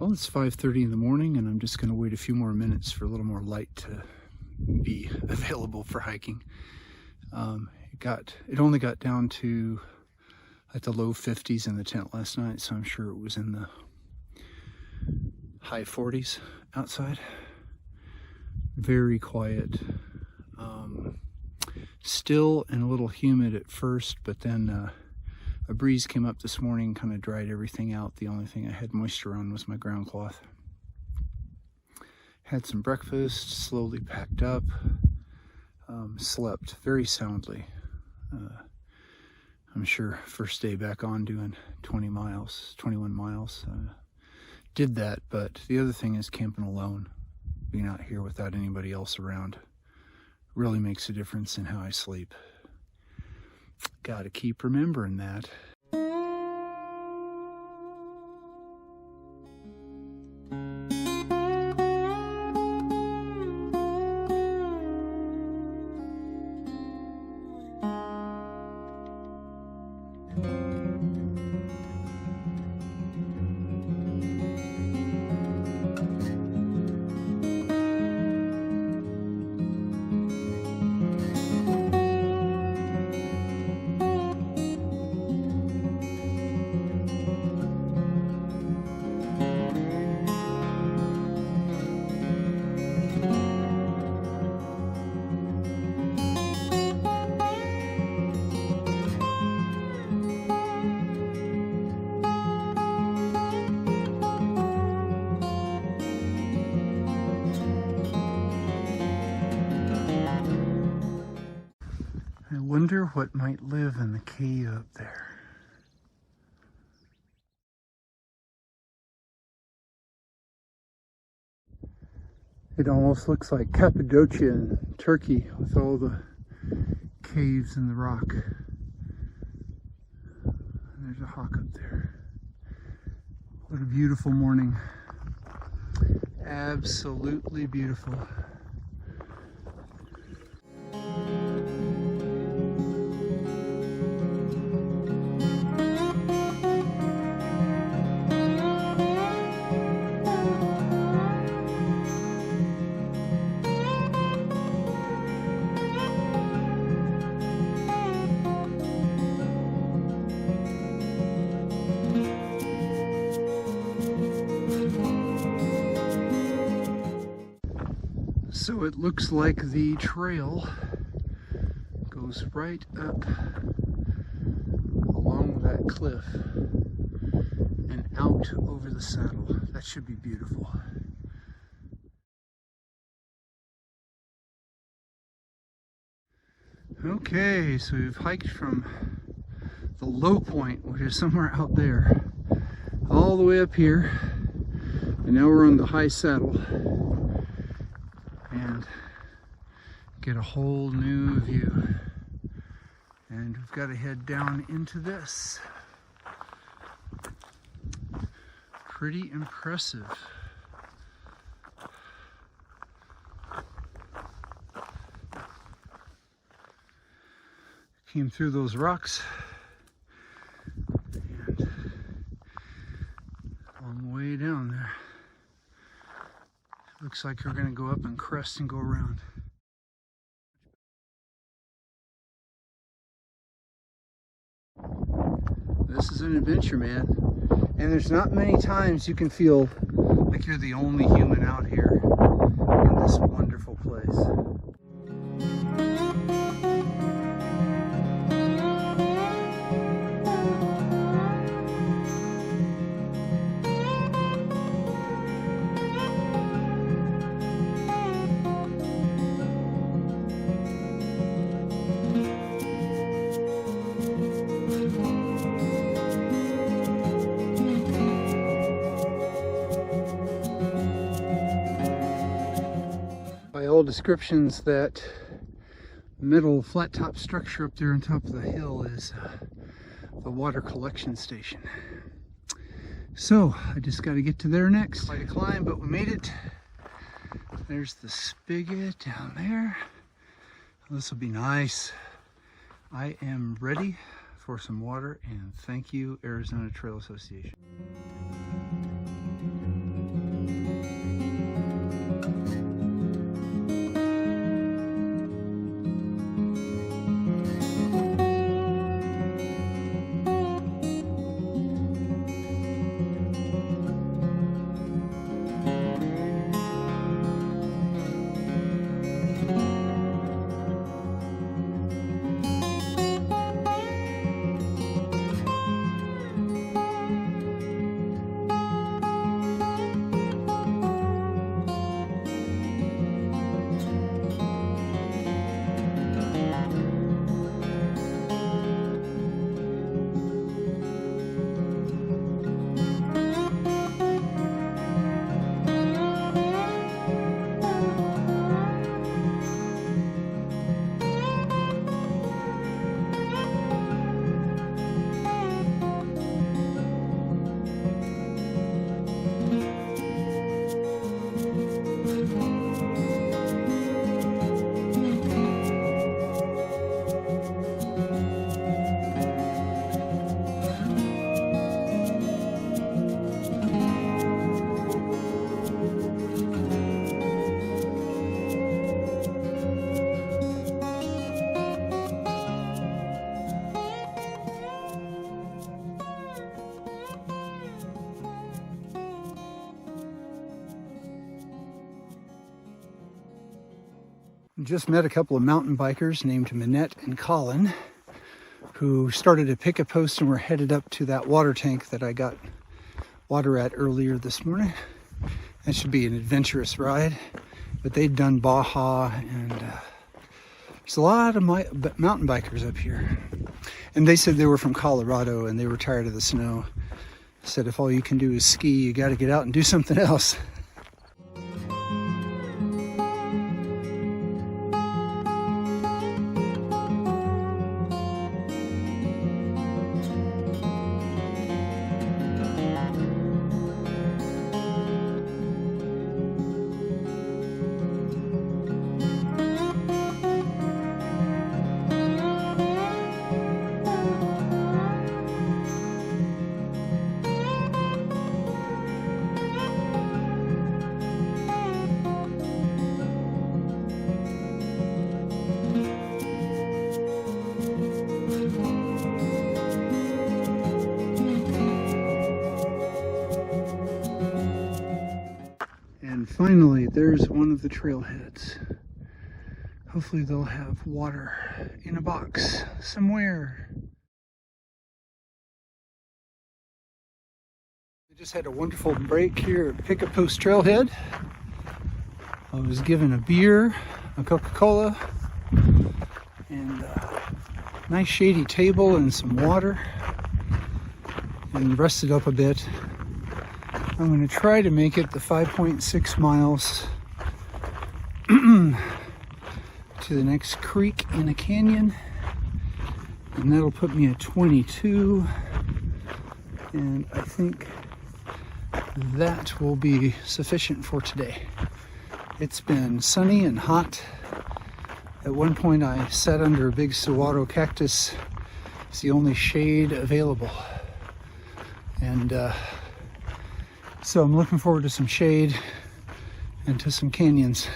Well, it's 5:30 in the morning, and I'm just going to wait a few more minutes for a little more light to be available for hiking. It only got down to at the low 50s in the tent last night, so I'm sure it was in the high 40s outside. Very quiet. Still and a little humid at first, but then a breeze came up this morning, kind of dried everything out. The only thing I had moisture on was my ground cloth. Had some breakfast, slowly packed up, slept very soundly. I'm sure first day back on doing 21 miles. Did that, but the other thing is camping alone. Being out here without anybody else around really makes a difference in how I sleep. Gotta keep remembering that. I wonder what might live in the cave up there. It almost looks like Cappadocia in Turkey with all the caves in the rock. There's a hawk up there. What a beautiful morning. Absolutely beautiful. So it looks like the trail goes right up along that cliff and out over the saddle. That should be beautiful. Okay, so we've hiked from the low point, which is somewhere out there, all the way up here, and now we're on the high saddle. And get a whole new view. And we've got to head down into this. Pretty impressive. Came through those rocks and on the way down there. Looks like we're going to go up and crest and go around. This is an adventure, man. And there's not many times you can feel like you're the only human out here in this wonderful place. By all descriptions, that middle flat top structure up there on top of the hill is the water collection station. So I just got to get to there next. Quite a climb, but we made it. There's the spigot down there. This will be nice. I am ready for some water, and thank you, Arizona Trail Association. Just met a couple of mountain bikers named Minette and Colin, who started a picket post and were headed up to that water tank that I got water at earlier this morning. That should be an adventurous ride, but they'd done Baja, and there's a lot of mountain bikers up here. And they said they were from Colorado and they were tired of the snow. Said if all you can do is ski, you got to get out and do something else. And finally, there's one of the trailheads. Hopefully they'll have water in a box somewhere. I just had a wonderful break here at Picket Post Trailhead. I was given a beer, a Coca-Cola, and a nice shady table and some water, and rested up a bit. I'm going to try to make it the 5.6 miles to the next creek in a canyon, and that'll put me at 22, and I think that will be sufficient for today. It's been sunny and hot. At one point I sat under a big saguaro cactus. It's the only shade available, and so I'm looking forward to some shade and to some canyons.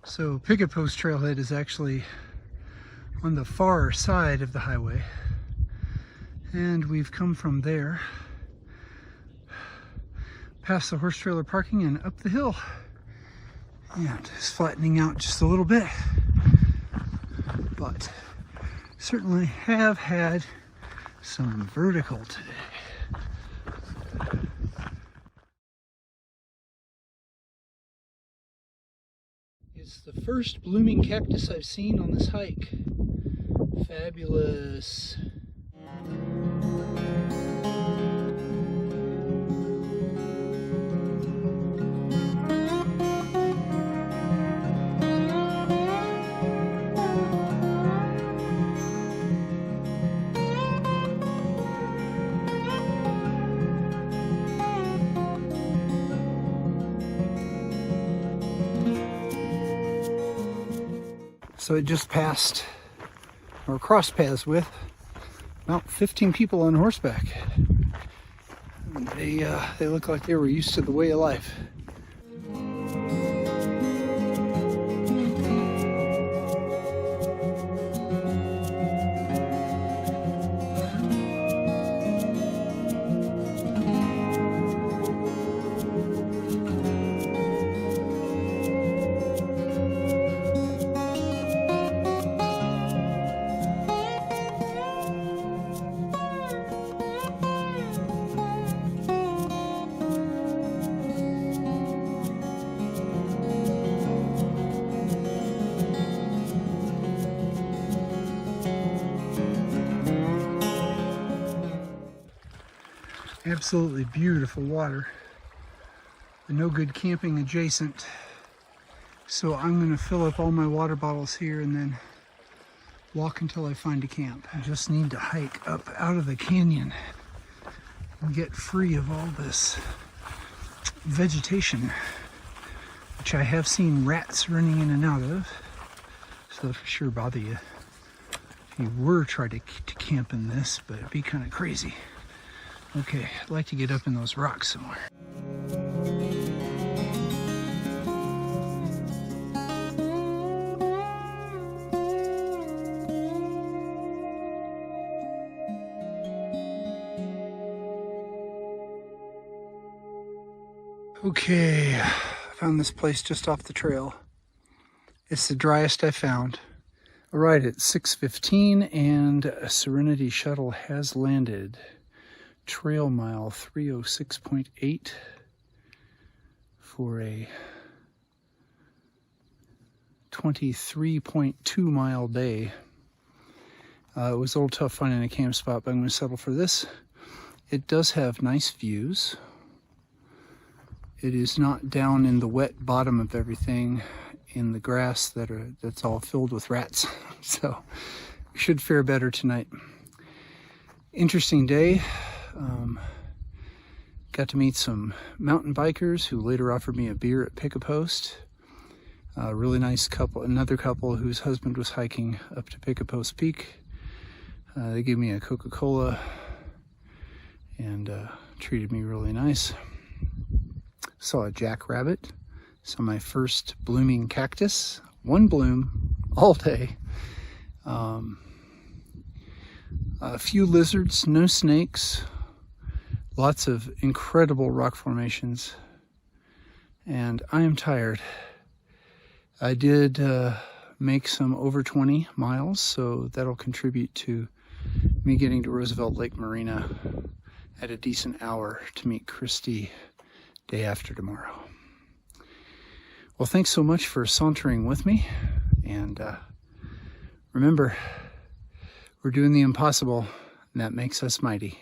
So Picket Post Trailhead is actually on the far side of the highway, and we've come from there past the horse trailer parking and up the hill, and it's flattening out just a little bit, but certainly have had some vertical today. It's the first blooming cactus I've seen on this hike. Fabulous. So it just passed, or crossed paths with, about 15 people on horseback. They look like they were used to the way of life. Absolutely beautiful water. But no good camping adjacent. So I'm gonna fill up all my water bottles here and then walk until I find a camp. I just need to hike up out of the canyon and get free of all this vegetation, which I have seen rats running in and out of. So that'll for sure bother you if you were trying to camp in this, but it'd be kind of crazy. Okay, I'd like to get up in those rocks somewhere. Okay, I found this place just off the trail. It's the driest I found. All right, it's 6:15 and a Serenity shuttle has landed. Trail mile 306.8 for a 23.2 mile day. It was a little tough finding a camp spot, but I'm going to settle for this. It does have nice views. It is not down in the wet bottom of everything in the grass that's all filled with rats. So we should fare better tonight. Interesting day. Got to meet some mountain bikers who later offered me a beer at Pick-a-Post. A really nice couple, another couple whose husband was hiking up to Pick-a-Post Peak. They gave me a Coca-Cola and treated me really nice. Saw a jackrabbit. Saw my first blooming cactus. One bloom all day. A few lizards, no snakes. Lots of incredible rock formations. And I am tired. I did make some over 20 miles, so that'll contribute to me getting to Roosevelt Lake Marina at a decent hour to meet Christy day after tomorrow. Well, thanks so much for sauntering with me, and remember, we're doing the impossible, and that makes us mighty.